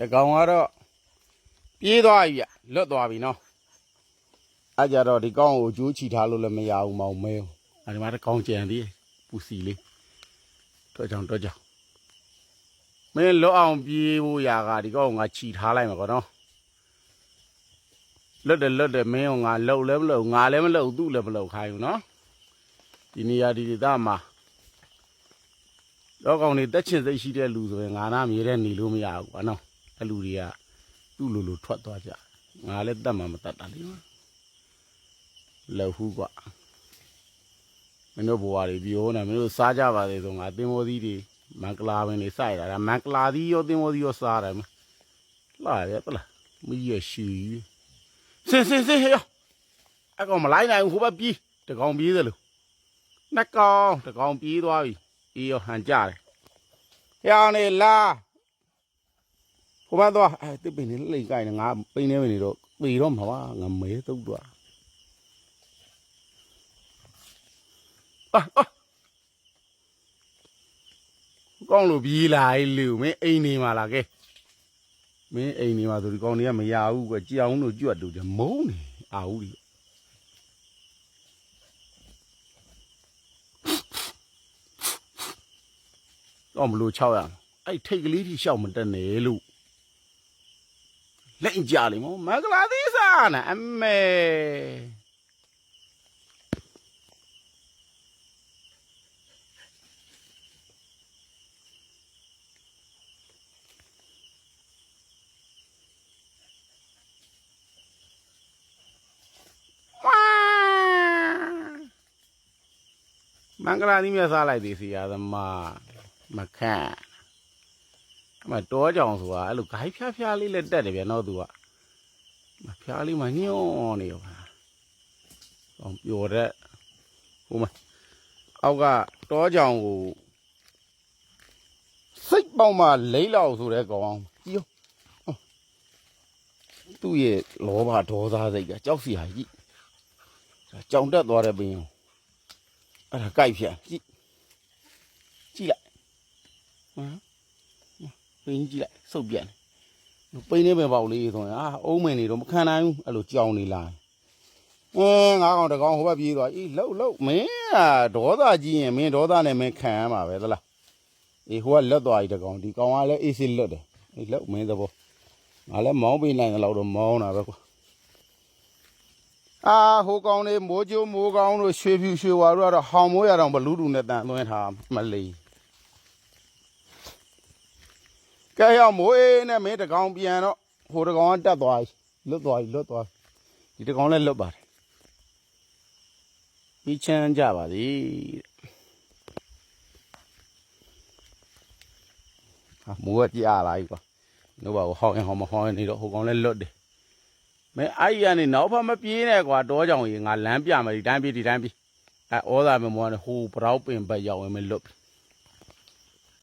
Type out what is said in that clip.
တကောင်ကတော့ပြေးသွားပြီဗျလွတ်သွားပြီနော်အဲ့ကြတော့ဒီကောင်ကိုကျိုးချီထားလို့လည်းမရဘူးမောင်မဲအဲ့ဒီမှာတကောင်ကြံသေးပူစီလေးတော့ကြောင်မင်းလွတ်အောင်ပြေးဖို့ရာကဒီကောင်ငါချီထားလိုက်မှာကောနော်လွတ်တယ်မင်းကငါလှုပ်လည်းမလှုပ်ငါလည်းမလှုပ်သူ့လည်းမလှုပ်ခိုင်းဘူးနော်ဒီနေရာဒီဒေသမှာတော့ကောင်တွေတက်ချင်စိတ်ရှိတဲ့လူဆိုရင်ငါနာမြေတဲ့နေလို့မရဘူးကွာနော်အဲ့လူတွေကသူ့လိုထွက်သွားကြငါလည်းတတ်မှမတတ်တာလေလှုပ်ဘူးကွာမင်းတို့ဘွားတွေပြောနေမင်းတို့စားကြပါသေးဆိုငါသင်္ဘောသီးတွေမန်ကလာပင်တွေစိုက်တာဒါမန်ကလာသီးရောသင်္ဘောသီးရောစားတယ်လာရပလားမကြီးရရှည်စင်ဟဲ့အကောင်မလိုက်နိုင်ဘူးဟိုဘက်ပြေးတကောင်ပြေးတယ်လို့နှစ်ကောင်တကောင်ပြေးသွားပြီအေးရောဟန်ကြတယ်ဟဲ့အောင်နေလာဟိုဘက်သွားအဲတစ်ပင်နေလိမ့်ကိုင်းနေငါပိန်းနေနေတော့ပေတော့မှာပါငါမဲသုတ်သွားကောင်းလို့ပြေးလာလေမင်းအိမ်နေမှာလားကဲမင်းအိမ်နေမှာဆိုဒီကောင်တွေကမရဘူးကွကြောင်တို့ကြွတ်တို့မုန်းနေအာဟုတ်ဒီတော့မလို့600အဲ့ထိတ်ကလေးထိရှောက်မတက်နဲ့လို့လက်ကြလိမ့်မောမင်္ဂလာသီးစားနာအမေမင်္ဂလာသီးမြစားလိုက်သေးစီရသမားမခန့်အမတောကြောင်ဆိုတာအဲ့လိုဂိုင်းဖျားလေးလက်တက်တယ်ဗျာနော်သူကဖျားလေးမှညှော်နေရောအောင်ပျော်တဲ့ဟိုမှာအောက်ကတောကြောင်ကိုစိတ်ပေါက်မှလိမ့်လောက်ဆိုတဲ့ကောင်ကြီးရောသူ့ရဲ့လောဘဒေါသစိတ်ကကြောက်စီဟာကြီးကြောင်တက်သွားတဲ့ပင်အဲ့ဒါကြိုက်ဖြန်ကြည့်လိုက်ပင်းကြည့်လိုက်စုပ်ပြန်ပိန်းနေပဲပေါ့လေးဆိုရင်အုံးမင်နေတော့မခံနိုင်ဘူးအဲ့လိုကြောင်နေလာငါကောင်တကောင်ဟိုဘက်ပြေးသွားအေးလှုပ်မင်းဒေါသကြီးရင်မင်းဒေါသနဲ့မင်းခံရမှာပဲသလားအေးဟိုကလွတ်သွားပြီတကောင်ဒီကောင်ကလည်းအေးစစ်လွတ်တယ်အေးလှုပ်မင်းသဘောငါလည်းမောင်းပေးနိုင်တယ်လို့တော့မောင်းတာပဲကွာဟိုကောင်လေးမိုးကျိုးမိုးကောင်းတို့ရွှေဖြူရွှေဝါတို့ကတော့ဟောင်မိုးရတော့ဘလူးတူနဲ့တန်သွင်းထားမလေးကဲရောက်မိုးအေးနဲ့မင်းတကောင်ပြန်တော့ဟိုတကောင်ကတက်သွားပြီလွတ်သွားဒီတကောင်လည်းလွတ်ပါတယ်ပြီးချမ်းကြပါသည်မိုးကကြာလာပြီကွာတို့ဘာကိုဟောင်းရင်ဟောင်းမဟောင်းရင်နေတော့ဟိုကောင်လည်းလွတ်တယ်မင်းအဲ့ရနေနောက်ဖက်မပြေးနဲ့ကွာတောကြောင်ကြီးငါလမ်းပြမယ်ဒီတိုင်းပြေးဩသာမမောနဲ့ဟိုဘရောက်ပင်ဘက်ရောက်ရင်မလွတ်ပြီ